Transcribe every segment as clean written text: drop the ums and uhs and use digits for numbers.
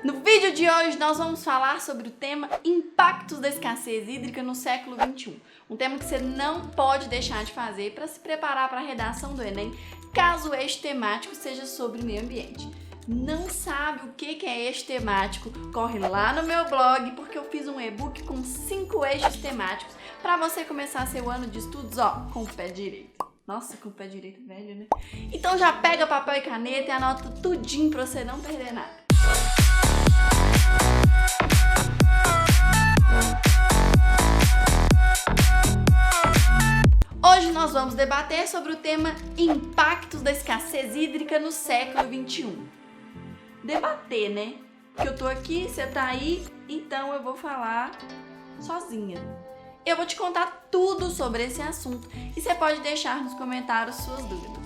No vídeo de hoje nós vamos falar sobre o tema impactos da escassez hídrica no século XXI. Um tema que você não pode deixar de fazer para se preparar para a redação do Enem, caso o eixo temático seja sobre meio ambiente. Não sabe o que é eixo temático? Corre lá no meu blog porque eu fiz um e-book com 5 eixos temáticos para você começar seu ano de estudos, com o pé direito. Nossa, com o pé direito velho, né? Então já pega papel e caneta e anota tudinho para você não perder nada. Hoje nós vamos debater sobre o tema impactos da escassez hídrica no século XXI. Debater, né? Porque eu tô aqui, você tá aí, então eu vou falar sozinha. Eu vou te contar tudo sobre esse assunto e você pode deixar nos comentários suas dúvidas.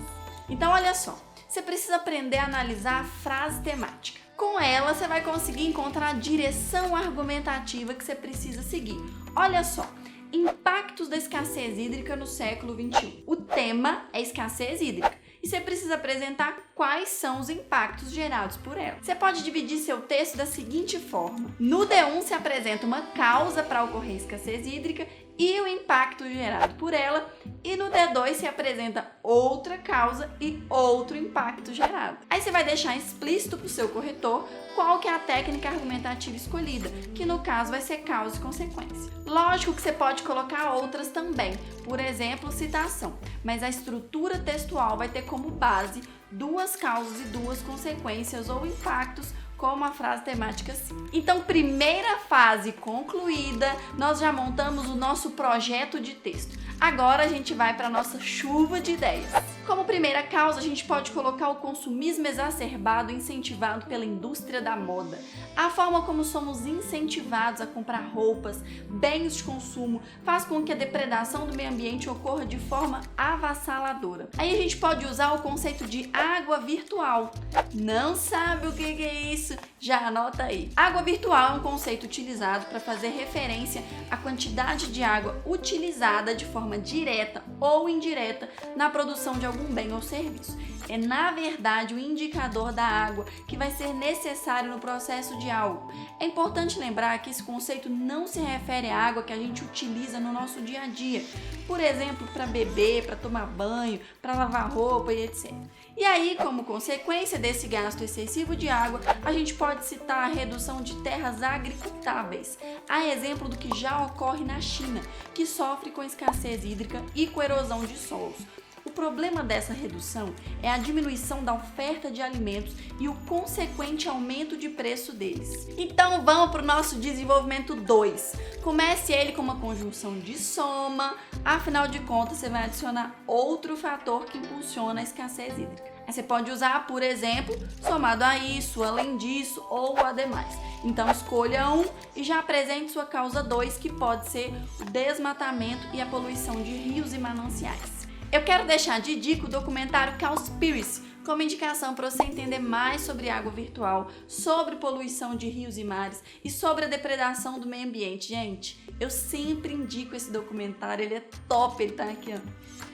Então olha só, você precisa aprender a analisar a frase temática. Com ela você vai conseguir encontrar a direção argumentativa que você precisa seguir. Olha só, impactos da escassez hídrica no século XXI. O tema é escassez hídrica e você precisa apresentar quais são os impactos gerados por ela. Você pode dividir seu texto da seguinte forma. No D1 se apresenta uma causa para ocorrer escassez hídrica e o impacto gerado por ela, e no D2 se apresenta outra causa e outro impacto gerado. Aí você vai deixar explícito para o seu corretor qual que é a técnica argumentativa escolhida, que no caso vai ser causa e consequência. Lógico que você pode colocar outras também, por exemplo, citação, mas a estrutura textual vai ter como base duas causas e duas consequências ou impactos, como a frase temática assim. Então, primeira fase concluída, nós já montamos o nosso projeto de texto. Agora a gente vai para a nossa chuva de ideias. Como primeira causa, a gente pode colocar o consumismo exacerbado incentivado pela indústria da moda. A forma como somos incentivados a comprar roupas, bens de consumo, faz com que a depredação do meio ambiente ocorra de forma avassaladora. Aí a gente pode usar o conceito de água virtual. Não sabe o que é isso? Já anota aí. Água virtual é um conceito utilizado para fazer referência à quantidade de água utilizada de forma direta ou indireta na produção de algum bem ou serviço. É, na verdade, o indicador da água que vai ser necessário no processo de algo. É importante lembrar que esse conceito não se refere à água que a gente utiliza no nosso dia a dia, por exemplo, para beber, para tomar banho, para lavar roupa e etc. E aí, como consequência desse gasto excessivo de água, a gente pode citar a redução de terras agricultáveis, a exemplo do que já ocorre na China, que sofre com escassez hídrica e com erosão de solos. O problema dessa redução é a diminuição da oferta de alimentos e o consequente aumento de preço deles. Então vamos para o nosso desenvolvimento 2. Comece ele com uma conjunção de soma, afinal de contas você vai adicionar outro fator que impulsiona a escassez hídrica. Aí você pode usar, por exemplo, somado a isso, além disso ou ademais. Então escolha um e já apresente sua causa 2, que pode ser o desmatamento e a poluição de rios e mananciais. Eu quero deixar de dica o documentário Cowspiracy como indicação para você entender mais sobre água virtual, sobre poluição de rios e mares e sobre a depredação do meio ambiente. Gente, eu sempre indico esse documentário, ele é top, ele tá aqui,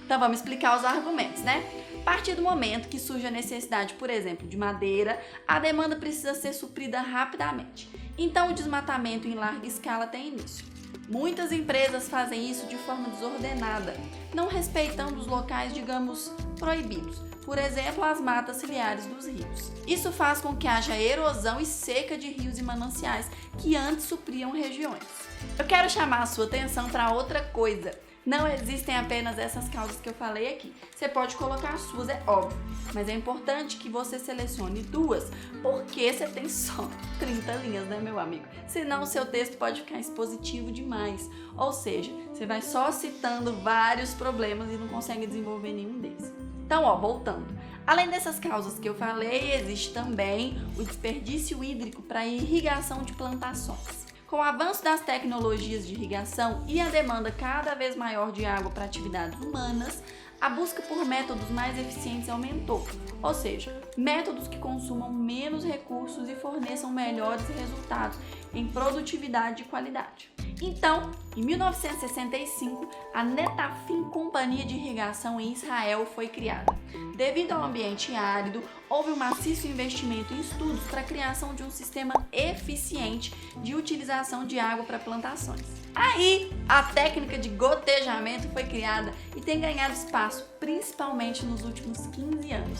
Então vamos explicar os argumentos, né? A partir do momento que surge a necessidade, por exemplo, de madeira, a demanda precisa ser suprida rapidamente. Então o desmatamento em larga escala tem início. Muitas empresas fazem isso de forma desordenada, não respeitando os locais, digamos, proibidos. Por exemplo, as matas ciliares dos rios. Isso faz com que haja erosão e seca de rios e mananciais que antes supriam regiões. Eu quero chamar a sua atenção para outra coisa. Não existem apenas essas causas que eu falei aqui. Você pode colocar as suas, é óbvio, mas é importante que você selecione duas, porque você tem só 30 linhas, né, meu amigo? Senão o seu texto pode ficar expositivo demais. Ou seja, você vai só citando vários problemas e não consegue desenvolver nenhum deles. Então, voltando. Além dessas causas que eu falei, existe também o desperdício hídrico para irrigação de plantações. Com o avanço das tecnologias de irrigação e a demanda cada vez maior de água para atividades humanas, a busca por métodos mais eficientes aumentou, ou seja, métodos que consumam menos recursos e forneçam melhores resultados em produtividade e qualidade. Então, em 1965, a Netafim Companhia de Irrigação em Israel foi criada. Devido ao ambiente árido, houve um maciço investimento em estudos para a criação de um sistema eficiente de utilização de água para plantações. Aí, a técnica de gotejamento foi criada e tem ganhado espaço, principalmente nos últimos 15 anos.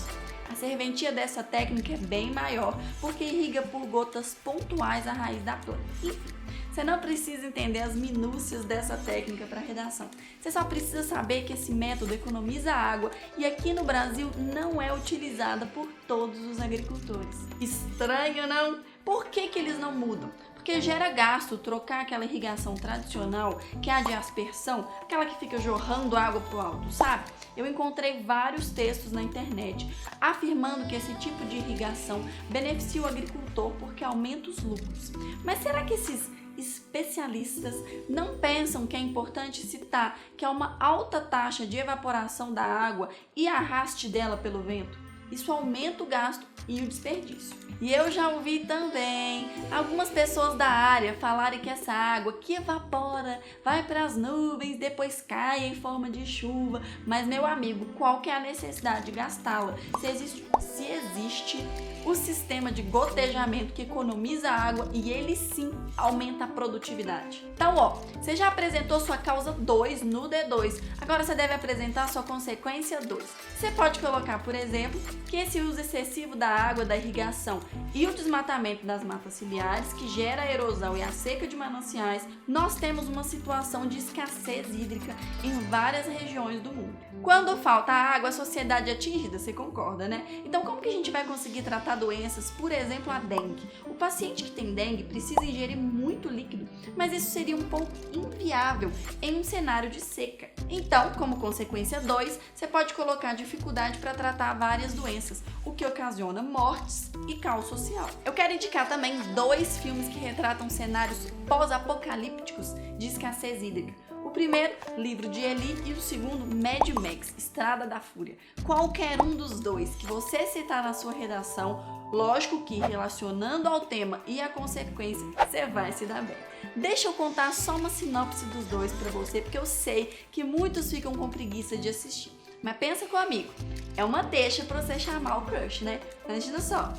A serventia dessa técnica é bem maior, porque irriga por gotas pontuais a raiz da planta. Enfim, você não precisa entender as minúcias dessa técnica para redação. Você só precisa saber que esse método economiza água e aqui no Brasil não é utilizada por todos os agricultores. Estranho, não? Por que eles não mudam? Porque gera gasto trocar aquela irrigação tradicional, que é a de aspersão, aquela que fica jorrando água pro alto, sabe? Eu encontrei vários textos na internet afirmando que esse tipo de irrigação beneficia o agricultor porque aumenta os lucros. Mas será que esses especialistas não pensam que é importante citar que há uma alta taxa de evaporação da água e arraste dela pelo vento? Isso aumenta o gasto e o desperdício. E eu já ouvi também algumas pessoas da área falarem que essa água que evapora, vai para as nuvens, depois cai em forma de chuva. Mas, meu amigo, qual que é a necessidade de gastá-la? Se existe o sistema de gotejamento que economiza água e ele sim aumenta a produtividade. Então, você já apresentou sua causa 2 no D2, agora você deve apresentar sua consequência 2. Você pode colocar, por exemplo, que esse uso excessivo da água da irrigação e o desmatamento das matas ciliares, que gera a erosão e a seca de mananciais, nós temos uma situação de escassez hídrica em várias regiões do mundo. Quando falta água, a sociedade é atingida, você concorda, né? Então, como que a gente vai conseguir tratar doenças, por exemplo, a dengue? O paciente que tem dengue precisa ingerir muito líquido, mas isso seria um pouco inviável em um cenário de seca. Então, como consequência 2, você pode colocar dificuldade para tratar várias doenças, o que ocasiona mortes e caos social. Eu quero indicar também 2 filmes que retratam cenários pós-apocalípticos de escassez hídrica. O primeiro, Livro de Eli, e o segundo, Mad Max, Estrada da Fúria. Qualquer um dos dois que você citar na sua redação, lógico que relacionando ao tema e à consequência, você vai se dar bem. Deixa eu contar só uma sinopse dos dois pra você, porque eu sei que muitos ficam com preguiça de assistir. Mas pensa comigo, é uma deixa pra você chamar o crush, né? Imagina só.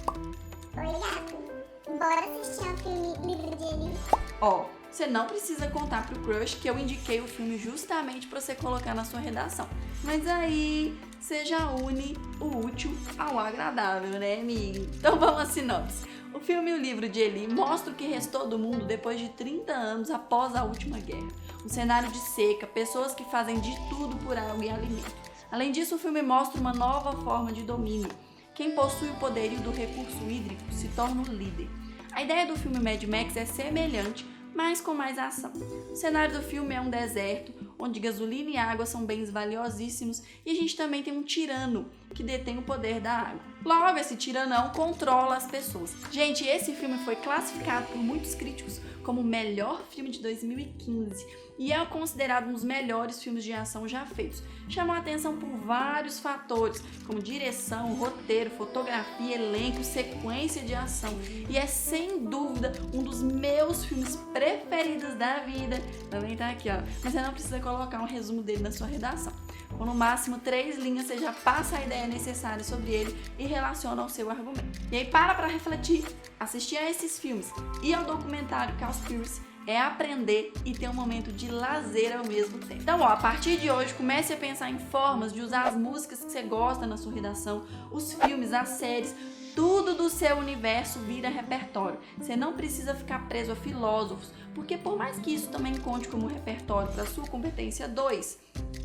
Oi, gato. Bora assistir ao filme Livro de Eli? Você não precisa contar pro crush que eu indiquei o filme justamente para você colocar na sua redação. Mas aí você já une o útil ao agradável, né, amigo? Então vamos à sinopse. O filme e o livro de Eli mostram o que restou do mundo depois de 30 anos após a última guerra. Um cenário de seca, pessoas que fazem de tudo por água e alimento. Além disso, o filme mostra uma nova forma de domínio. Quem possui o poderio do recurso hídrico se torna o líder. A ideia do filme Mad Max é semelhante, mas com mais ação. O cenário do filme é um deserto, onde gasolina e água são bens valiosíssimos, e a gente também tem um tirano que detém o poder da água. Logo, esse tiranão controla as pessoas. Gente, esse filme foi classificado por muitos críticos como o melhor filme de 2015 e é considerado um dos melhores filmes de ação já feitos. Chamou a atenção por vários fatores, como direção, roteiro, fotografia, elenco, sequência de ação, e é sem dúvida um dos meus filmes preferidos da vida. Também tá aqui, mas você não precisa colocar um resumo dele na sua redação. Com no máximo 3 linhas, você já passa a ideia necessária sobre ele e relaciona ao seu argumento. E aí para refletir, assistir a esses filmes e ao documentário Cowspiracy é aprender e ter um momento de lazer ao mesmo tempo. Então, a partir de hoje, comece a pensar em formas de usar as músicas que você gosta na sua redação, os filmes, as séries, tudo do seu universo vira repertório. Você não precisa ficar preso a filósofos, porque por mais que isso também conte como repertório para sua competência 2,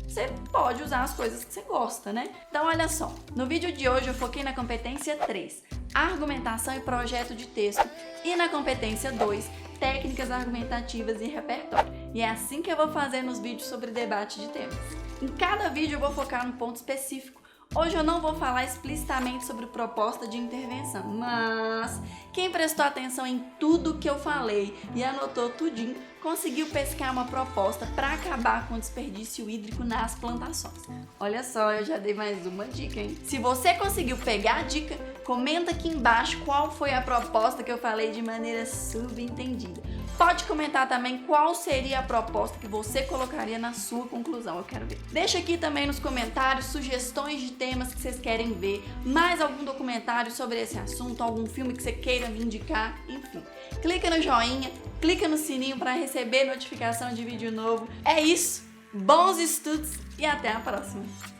você pode usar as coisas que você gosta, né? Então, olha só, no vídeo de hoje eu foquei na competência 3, argumentação e projeto de texto, e na competência 2, técnicas argumentativas e repertório. E é assim que eu vou fazer nos vídeos sobre debate de temas. Em cada vídeo eu vou focar num ponto específico. Hoje eu não vou falar explicitamente sobre proposta de intervenção, mas quem prestou atenção em tudo que eu falei e anotou tudinho, conseguiu pescar uma proposta para acabar com o desperdício hídrico nas plantações. Olha só, eu já dei mais uma dica, hein? Se você conseguiu pegar a dica, comenta aqui embaixo qual foi a proposta que eu falei de maneira subentendida. Pode comentar também qual seria a proposta que você colocaria na sua conclusão, eu quero ver. Deixa aqui também nos comentários sugestões de temas que vocês querem ver, mais algum documentário sobre esse assunto, algum filme que você queira me indicar, enfim. Clica no joinha, clica no sininho para receber notificação de vídeo novo. É isso, bons estudos e até a próxima!